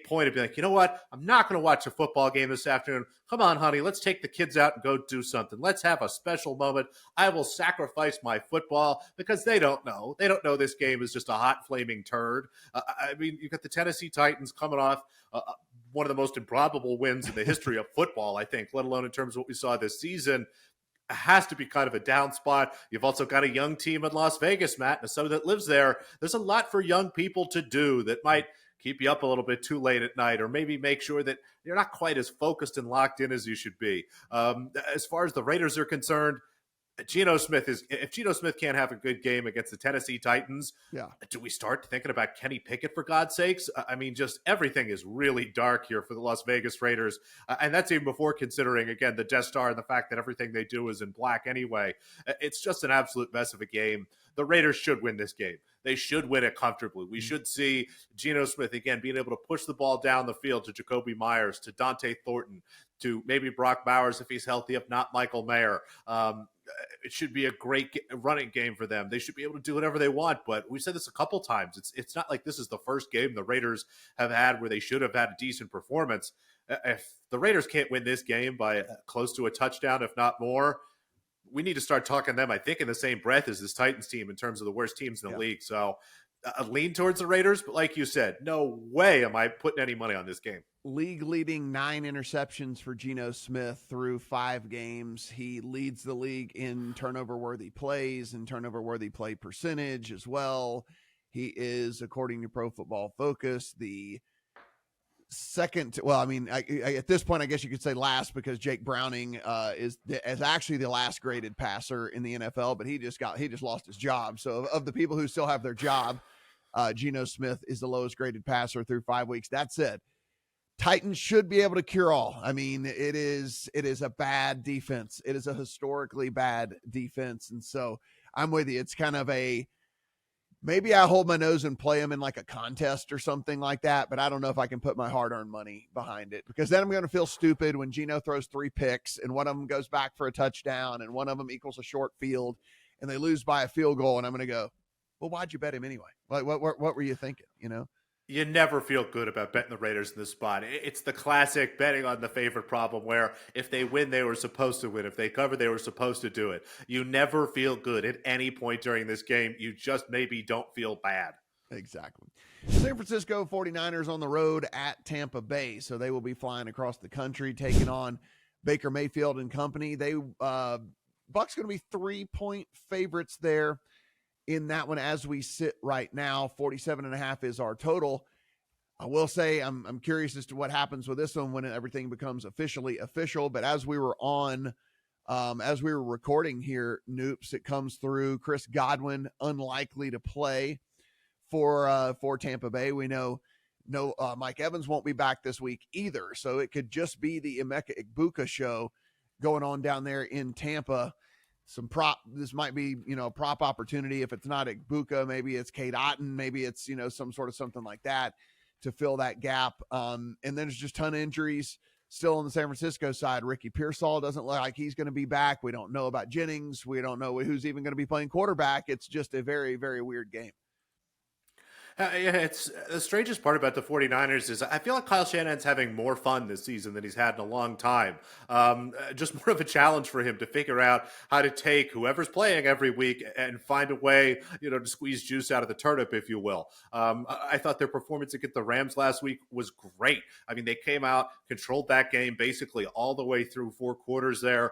point of being like, you know what? I'm not going to watch a football game this afternoon. Come on, honey, let's take the kids out and go do something. Let's have a special moment. I will sacrifice my football because they don't know. They don't know this game is just a hot, flaming turd. I mean, you got the Tennessee Titans coming off one of the most improbable wins in the history of football, I think, let alone in terms of what we saw this season. It has to be kind of a down spot. You've also got a young team in Las Vegas, Matt, and somebody that lives there. There's a lot for young people to do that might keep you up a little bit too late at night, or maybe make sure that you're not quite as focused and locked in as you should be. As far as the Raiders are concerned, if Geno Smith can't have a good game against the Tennessee Titans, do we start thinking about Kenny Pickett, for God's sakes? I mean, just everything is really dark here for the Las Vegas Raiders. And that's even before considering, again, the Death Star and the fact that everything they do is in black anyway. It's just an absolute mess of a game. The Raiders should win this game. They should win it comfortably. We should see Geno Smith, again, being able to push the ball down the field to Jacoby Myers, to Dante Thornton, to maybe Brock Bowers if he's healthy, if not Michael Mayer. It should be a great running game for them. They should be able to do whatever they want, but we've said this a couple times. It's not like this is the first game the Raiders have had where they should have had a decent performance. If the Raiders can't win this game by close to a touchdown, if not more, we need to start talking them, I think, in the same breath as this Titans team in terms of the worst teams in the league. So a lean towards the Raiders, but like you said, no way am I putting any money on this game. League leading 9 interceptions for Geno Smith through 5 games. He leads the league in turnover-worthy plays and turnover-worthy play percentage as well. He is, according to Pro Football Focus, the second. Well, I mean, at this point, I guess you could say last, because Jake Browning is actually the last graded passer in the NFL, but he just lost his job. So of the people who still have their job, Geno Smith is the lowest graded passer through 5 weeks. That said, Titans should be able to cure all. I mean, it is a bad defense. It is a historically bad defense. And so I'm with you. It's kind of maybe I hold my nose and play them in like a contest or something like that, but I don't know if I can put my hard-earned money behind it, because then I'm going to feel stupid when Geno throws 3 picks and one of them goes back for a touchdown and one of them equals a short field and they lose by a field goal. And I'm going to go, well, why'd you bet him anyway? Like, what were you thinking? You know? You never feel good about betting the Raiders in this spot. It's the classic betting on the favorite problem where if they win, they were supposed to win. If they cover, they were supposed to do it. You never feel good at any point during this game. You just maybe don't feel bad. Exactly. San Francisco 49ers on the road at Tampa Bay. So they will be flying across the country, taking on Baker Mayfield and company. Bucks going to be 3-point favorites there in that one as we sit right now. 47.5 is our total. I will say I'm curious as to what happens with this one when everything becomes officially official. But as we were on As we were recording here, Noops, it comes through Chris Godwin, unlikely to play for Tampa Bay. We know Mike Evans won't be back this week either, so it could just be the Emeka Egbuka show going on down there in Tampa. This might be, a prop opportunity. If it's not Egbuka, maybe it's Kate Otten, maybe it's, some sort of something like that to fill that gap. And then there's just a ton of injuries still on the San Francisco side. Ricky Pearsall doesn't look like he's going to be back. We don't know about Jennings. We don't know who's even going to be playing quarterback. It's just a very, very weird game. Yeah, it's the strangest part about the 49ers is I feel like Kyle Shanahan's having more fun this season than he's had in a long time. Just more of a challenge for him to figure out how to take whoever's playing every week and find a way, to squeeze juice out of the turnip, if you will. I thought their performance against the Rams last week was great. I mean, they came out, controlled that game basically all the way through 4 quarters there.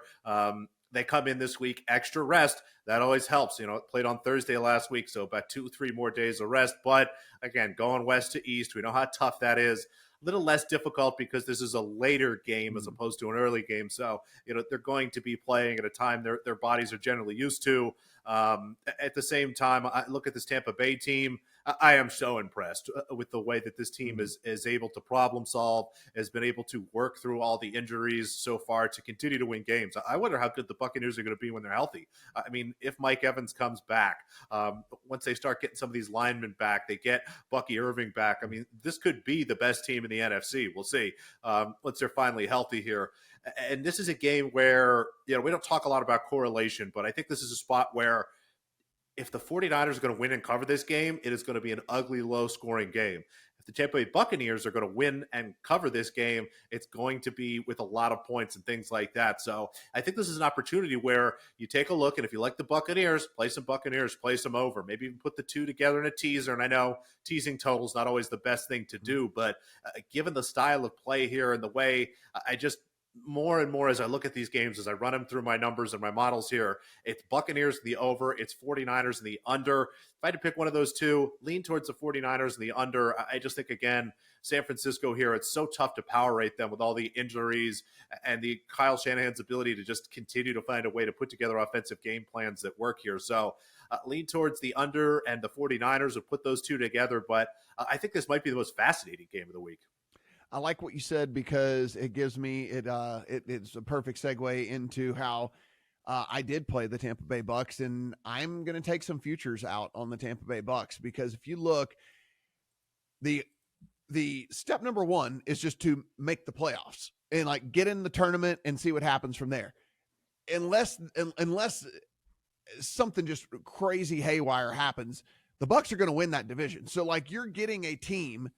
They come in this week, extra rest. That always helps. Played on Thursday last week, so about 2-3 more days of rest. But again, going west to east, we know how tough that is. A little less difficult because this is a later game as opposed to an early game. So, they're going to be playing at a time their bodies are generally used to. At the same time, I look at this Tampa Bay team. I am so impressed with the way that this team is able to problem solve, has been able to work through all the injuries so far to continue to win games. I wonder how good the Buccaneers are going to be when they're healthy. I mean, if Mike Evans comes back, once they start getting some of these linemen back, they get Bucky Irving back. I mean, this could be the best team in the NFC. We'll see once they're finally healthy here. And this is a game where, we don't talk a lot about correlation, but I think this is a spot where if the 49ers are going to win and cover this game, it is going to be an ugly, low-scoring game. If the Tampa Bay Buccaneers are going to win and cover this game, it's going to be with a lot of points and things like that. So I think this is an opportunity where you take a look, and if you like the Buccaneers, play some over. Maybe even put the two together in a teaser. And I know teasing total is not always the best thing to do, but given the style of play here and the way more and more as I look at these games, as I run them through my numbers and my models here, it's Buccaneers in the over, it's 49ers in the under. If I had to pick one of those two, lean towards the 49ers in the under. I just think, again, San Francisco here, it's so tough to power rate them with all the injuries and the Kyle Shanahan's ability to just continue to find a way to put together offensive game plans that work here. So lean towards the under, and the 49ers would put those two together. But I think this might be the most fascinating game of the week. I like what you said because it gives me it's a perfect segue into how I did play the Tampa Bay Bucks, and I'm going to take some futures out on the Tampa Bay Bucks because if you look, the step number one is just to make the playoffs and get in the tournament and see what happens from there. Unless something just crazy haywire happens, the Bucks are going to win that division. So you're getting a team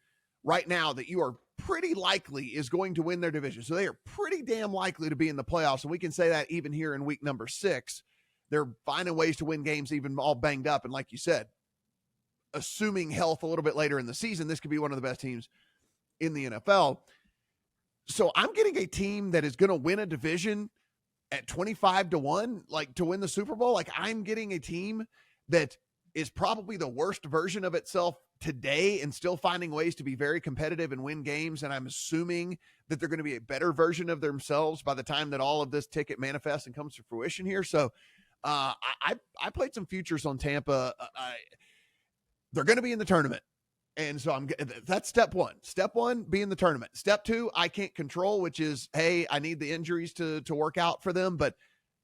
right now that you are pretty likely is going to win their division. So they are pretty damn likely to be in the playoffs. And we can say that even here in week number 6, they're finding ways to win games, even all banged up. And like you said, assuming health a little bit later in the season, this could be one of the best teams in the NFL. So I'm getting a team that is going to win a division at 25-1, to win the Super Bowl. I'm getting a team that is probably the worst version of itself today and still finding ways to be very competitive and win games. And I'm assuming that they're going to be a better version of themselves by the time that all of this ticket manifests and comes to fruition here. So I played some futures on Tampa. They're going to be in the tournament. And so that's step one. Step one, be in the tournament. Step two, I can't control, which is, hey, I need the injuries to work out for them. But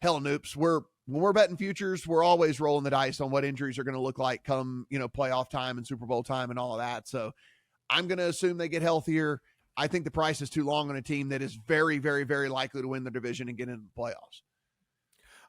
hell, Noops, when we're betting futures, we're always rolling the dice on what injuries are going to look like come, playoff time and Super Bowl time and all of that. So I'm going to assume they get healthier. I think the price is too long on a team that is very, very, very likely to win the division and get into the playoffs.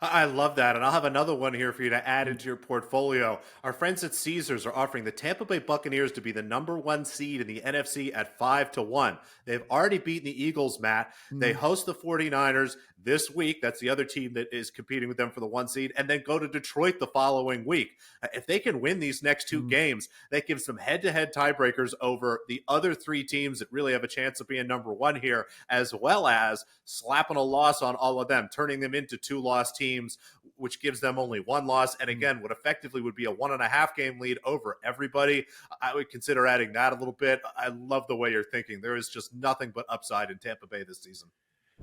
I love that. And I'll have another one here for you to add into your portfolio. Our friends at Caesars are offering the Tampa Bay Buccaneers to be the number 1 seed in the NFC at 5-1. They've already beaten the Eagles, Matt. They host the 49ers this week. That's the other team that is competing with them for the 1 seed, and then go to Detroit the following week. If they can win these next 2 games, that gives them head-to-head tiebreakers over the other 3 teams that really have a chance of being number 1 here, as well as slapping a loss on all of them, turning them into 2-loss teams, which gives them only 1 loss. And again, what effectively would be a 1.5 game lead over everybody. I would consider adding that a little bit. I love the way you're thinking. There is just nothing but upside in Tampa Bay this season.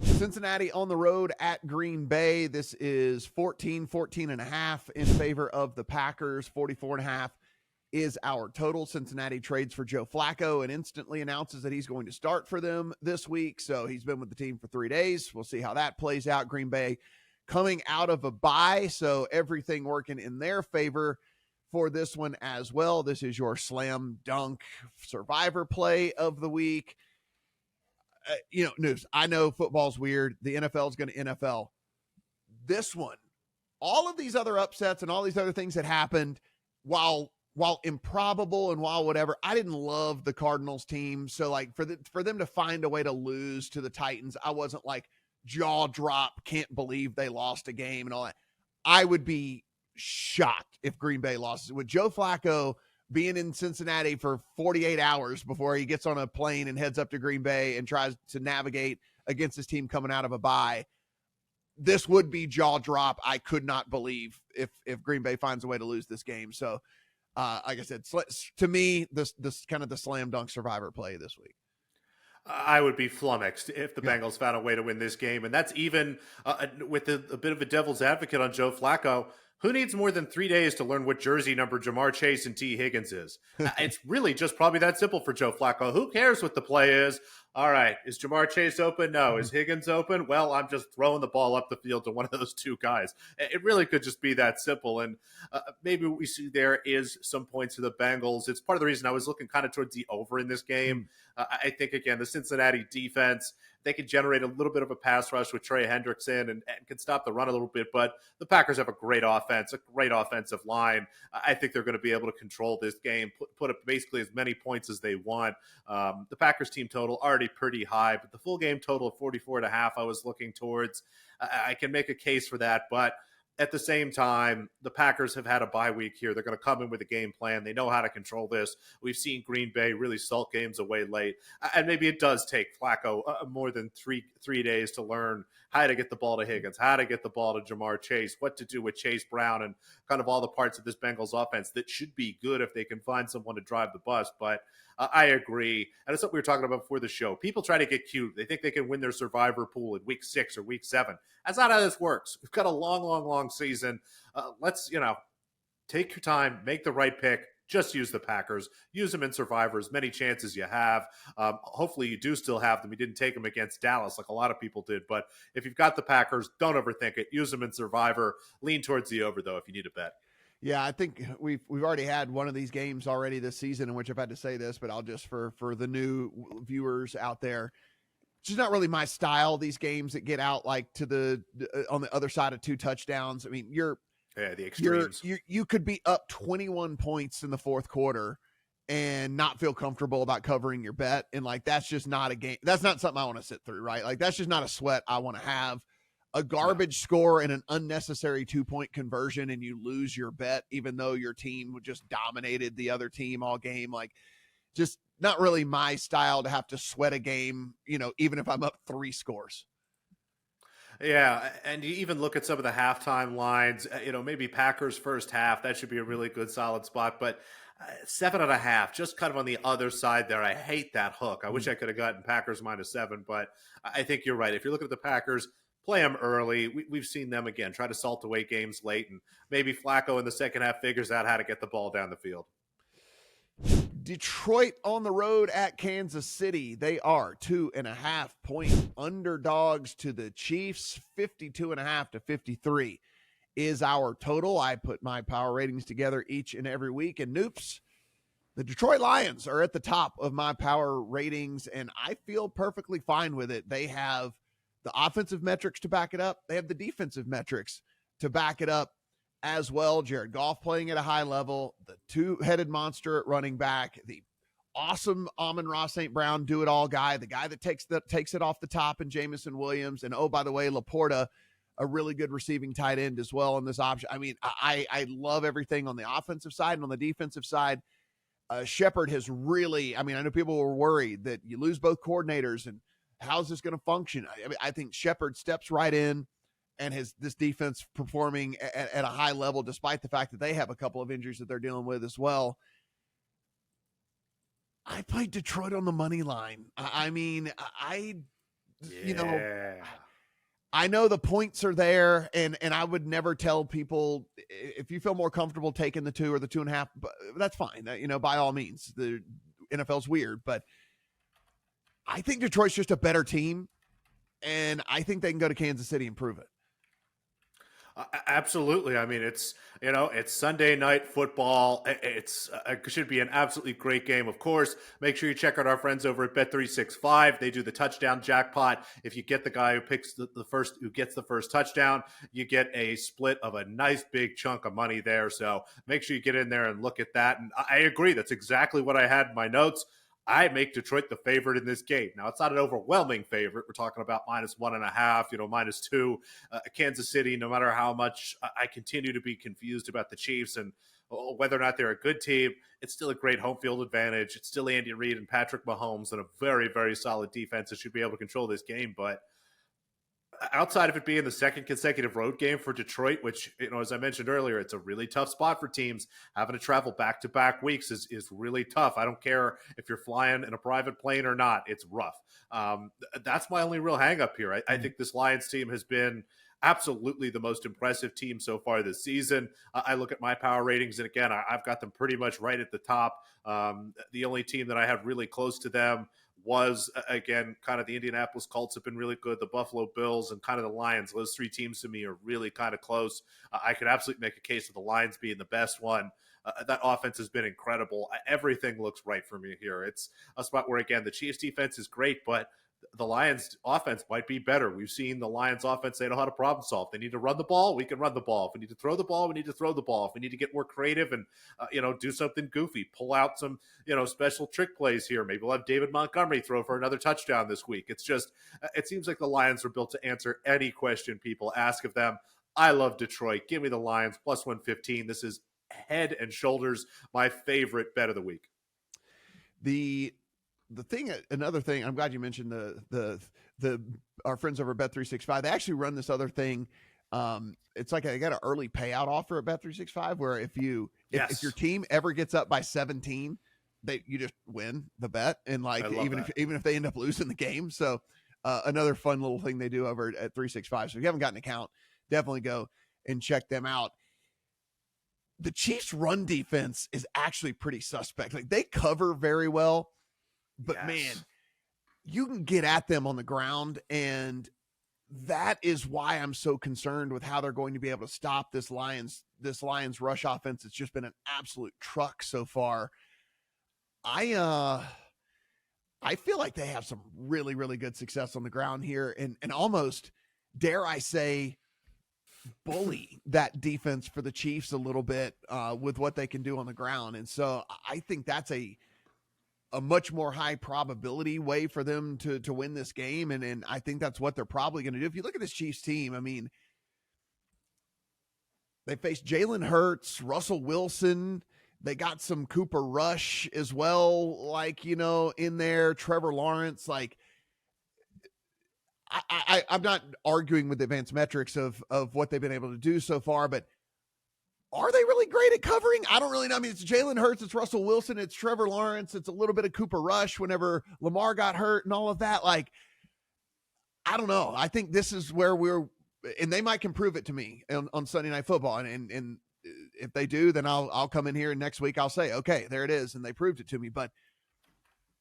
Cincinnati on the road at Green Bay. This is 14.5 in favor of the Packers. 44.5 is our total. Cincinnati trades for Joe Flacco and instantly announces that he's going to start for them this week. So he's been with the team for 3 days. We'll see how that plays out. Green Bay coming out of a bye, so everything working in their favor for this one as well. This is your slam dunk survivor play of the week. Noops, I know football's weird. The NFL is going to NFL. This one, all of these other upsets and all these other things that happened, while improbable and while whatever, I didn't love the Cardinals team. So like for them to find a way to lose to the Titans, I wasn't like jaw drop, can't believe they lost a game and all that. I would be shocked if Green Bay lost. With Joe Flacco being in Cincinnati for 48 hours before he gets on a plane and heads up to Green Bay and tries to navigate against his team coming out of a bye, this would be jaw drop. I could not believe if Green Bay finds a way to lose this game. So, like I said, to me, this kind of the slam dunk survivor play this week. I would be flummoxed if the Bengals found a way to win this game. And that's even with a bit of a devil's advocate on Joe Flacco. Who needs more than 3 days to learn what jersey number Jamar Chase and T. Higgins is? It's really just probably that simple for Joe Flacco. Who cares what the play is? All right, is Jamar Chase open? No. Is Higgins open? Well, I'm just throwing the ball up the field to one of those two guys. It really could just be that simple. And maybe what we see there is some points for the Bengals. It's part of the reason I was looking kind of towards the over in this game. I think, again, the Cincinnati defense, they can generate a little bit of a pass rush with Trey Hendrickson and can stop the run a little bit. But the Packers have a great offense, a great offensive line. I think they're going to be able to control this game, put up basically as many points as they want. The Packers team total already pretty high, but the full game total of 44.5 I was looking towards. I can make a case for that, but at the same time, the Packers have had a bye week here. They're going to come in with a game plan. They know how to control this. We've seen Green Bay really salt games away late. And maybe it does take Flacco more than three days to learn how to get the ball to Higgins, how to get the ball to Jamar Chase, what to do with Chase Brown, and kind of all the parts of this Bengals offense that should be good if they can find someone to drive the bus. But I agree. And it's what we were talking about before the show. People try to get cute. They think they can win their survivor pool in week 6 or week 7. That's not how this works. We've got a long season. Let's, take your time, make the right pick. Just use the Packers. Use them in survivor as many chances you have. Hopefully you do still have them. You didn't take them against Dallas like a lot of people did. But if you've got the Packers, don't overthink it. Use them in survivor. Lean towards the over, though, if you need a bet. Yeah, I think we've already had one of these games already this season in which I've had to say this, but I'll just for the new viewers out there, it's just not really my style. These games that get out like to the on the other side of 2 touchdowns. I mean, the extremes. You could be up 21 points in the fourth quarter and not feel comfortable about covering your bet, and like that's just not a game. That's not something I want to sit through, right? Like that's just not a sweat I want to have. A garbage score and an unnecessary 2-point conversion and you lose your bet, even though your team just dominated the other team all game. Like just not really my style to have to sweat a game, even if I'm up 3 scores. Yeah, and you even look at some of the halftime lines, maybe Packers first half, that should be a really good solid spot, but 7.5, just kind of on the other side there. I hate that hook. I wish I could have gotten Packers -7, but I think you're right. If you're looking at the Packers, play them early. We've seen them, again, try to salt away games late, and maybe Flacco in the second half figures out how to get the ball down the field. Detroit on the road at Kansas City. They are 2.5-point underdogs to the Chiefs. 52.5-53 is our total. I put my power ratings together each and every week. And Noops, the Detroit Lions are at the top of my power ratings, and I feel perfectly fine with it. They have the offensive metrics to back it up. They have the defensive metrics to back it up as well. Jared Goff playing at a high level, the 2-headed monster at running back, the awesome Amon-Ra St. Brown do-it-all guy, the guy that takes it off the top, and Jamison Williams. And, oh, by the way, Laporta, a really good receiving tight end as well in this option. I mean, I love everything on the offensive side and on the defensive side. Shepard has really, I know people were worried that you lose both coordinators and how's this going to function? I think Shepard steps right in and has this defense performing at a high level, despite the fact that they have a couple of injuries that they're dealing with as well. I played Detroit on the money line. you know, Yeah. I know the points are there, and I would never tell people if you feel more comfortable taking the 2 or the 2.5, that's fine. By all means, the NFL's weird, but I think Detroit's just a better team, and I think they can go to Kansas City and prove it. Absolutely. I mean, it's Sunday night football. It should be an absolutely great game. Of course, make sure you check out our friends over at Bet365. They do the touchdown jackpot. If you get the guy who picks who gets the first touchdown, you get a split of a nice big chunk of money there. So make sure you get in there and look at that. And I agree. That's exactly what I had in my notes. I make Detroit the favorite in this game. Now, it's not an overwhelming favorite. We're talking about -1.5, -2. Kansas City, no matter how much I continue to be confused about the Chiefs and whether or not they're a good team, it's still a great home field advantage. It's still Andy Reid and Patrick Mahomes and a very, very solid defense that should be able to control this game. But outside of it being the second consecutive road game for Detroit, which, as I mentioned earlier, it's a really tough spot for teams. Having to travel back-to-back weeks is really tough. I don't care if you're flying in a private plane or not. It's rough. That's my only real hang-up here. I think this Lions team has been absolutely the most impressive team so far this season. I look at my power ratings, and again, I've got them pretty much right at the top. The only team that I have really close to them was, again, kind of the Indianapolis Colts have been really good, the Buffalo Bills, and kind of the Lions. Those three teams to me are really kind of close. I could absolutely make a case of the Lions being the best one. That offense has been incredible. Everything looks right for me here. It's a spot where, again, the Chiefs defense is great, but the Lions offense might be better. We've seen the Lions offense, they know how to problem solve. They need to run the ball, we can run the ball. If we need to throw the ball, we need to throw the ball. If we need to get more creative and, do something goofy, pull out some, special trick plays here. Maybe we'll have David Montgomery throw for another touchdown this week. It's just, it seems like the Lions are built to answer any question people ask of them. I love Detroit. Give me the Lions +115. This is head and shoulders my favorite bet of the week. Another thing, I'm glad you mentioned our friends over at Bet365. They actually run this other thing. It's like they got an early payout offer at Bet365 where if your team ever gets up by 17, you just win the bet, and even if they end up losing the game. So another fun little thing they do over at 365. So if you haven't got an account, definitely go and check them out. The Chiefs' run defense is actually pretty suspect. Like, they cover very well. But man, you can get at them on the ground, and that is why I'm so concerned with how they're going to be able to stop this Lions rush offense. It's just been an absolute truck so far. I feel like they have some really, really good success on the ground here, and almost, dare I say, bully that defense for the Chiefs a little bit with what they can do on the ground. And so I think that's a much more high probability way for them to win this game. And I think that's what they're probably going to do. If you look at this Chiefs team, I mean, they faced Jalen Hurts, Russell Wilson. They got some Cooper Rush as well, in there, Trevor Lawrence. I'm not arguing with the advanced metrics of what they've been able to do so far, but are they really great at covering? I don't really know. I mean, it's Jalen Hurts, it's Russell Wilson, it's Trevor Lawrence, it's a little bit of Cooper Rush whenever Lamar got hurt and all of that. I don't know. I think this is where and they might can prove it to me on Sunday Night Football. And if they do, then I'll come in here and next week I'll say, okay, there it is. And they proved it to me. But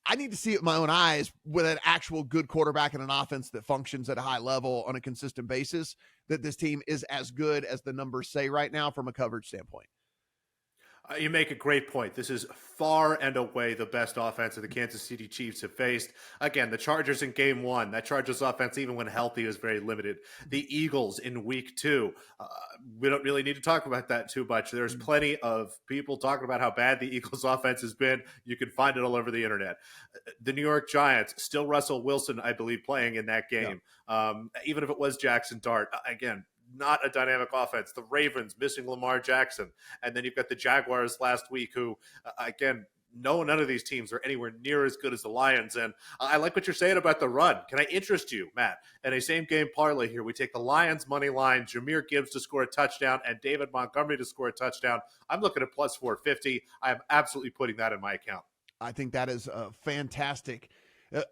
I need to see it with my own eyes with an actual good quarterback and an offense that functions at a high level on a consistent basis, that this team is as good as the numbers say right now from a coverage standpoint. You make a great point. This is far and away the best offense that the Kansas City Chiefs have faced. Again, the Chargers in game one, that Chargers offense, even when healthy, is very limited. The Eagles in week two, we don't really need to talk about that too much. There's plenty of people talking about how bad the Eagles offense has been. You can find it all over the internet. The New York Giants, still Russell Wilson, I believe, playing in that game. Yeah. Even if it was Jackson Dart, again, not a dynamic offense. The Ravens missing Lamar Jackson. And then you've got the Jaguars last week who, again, none of these teams are anywhere near as good as the Lions. And I like what you're saying about the run. Can I interest you, Matt, in a same-game parlay here? We take the Lions money line, Jahmyr Gibbs to score a touchdown, and David Montgomery to score a touchdown. I'm looking at +450. I am absolutely putting that in my account. I think that is fantastic.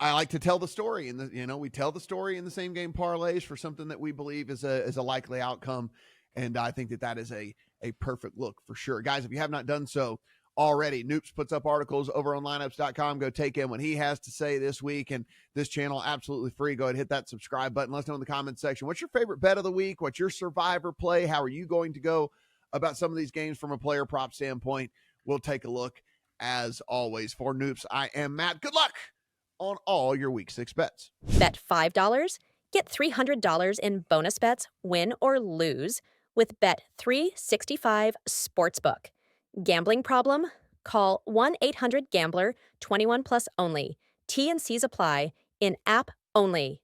I like to tell the story, and we tell the story in the same game parlays for something that we believe is a likely outcome, and I think that is a perfect look for sure, guys. If you have not done so already, Noops puts up articles over on lineups.com. Go take in what he has to say this week, and this channel absolutely free. Go ahead and hit that subscribe button. Let us know in the comments section what's your favorite bet of the week. What's your survivor play? How are you going to go about some of these games from a player prop standpoint? We'll take a look as always. For Noops, I am Matt. Good luck on all your week 6 bets. Bet $5, get $300 in bonus bets, win or lose, with Bet365 Sportsbook. Gambling problem? Call 1-800-GAMBLER, 21 plus only. T&Cs apply. In-app only.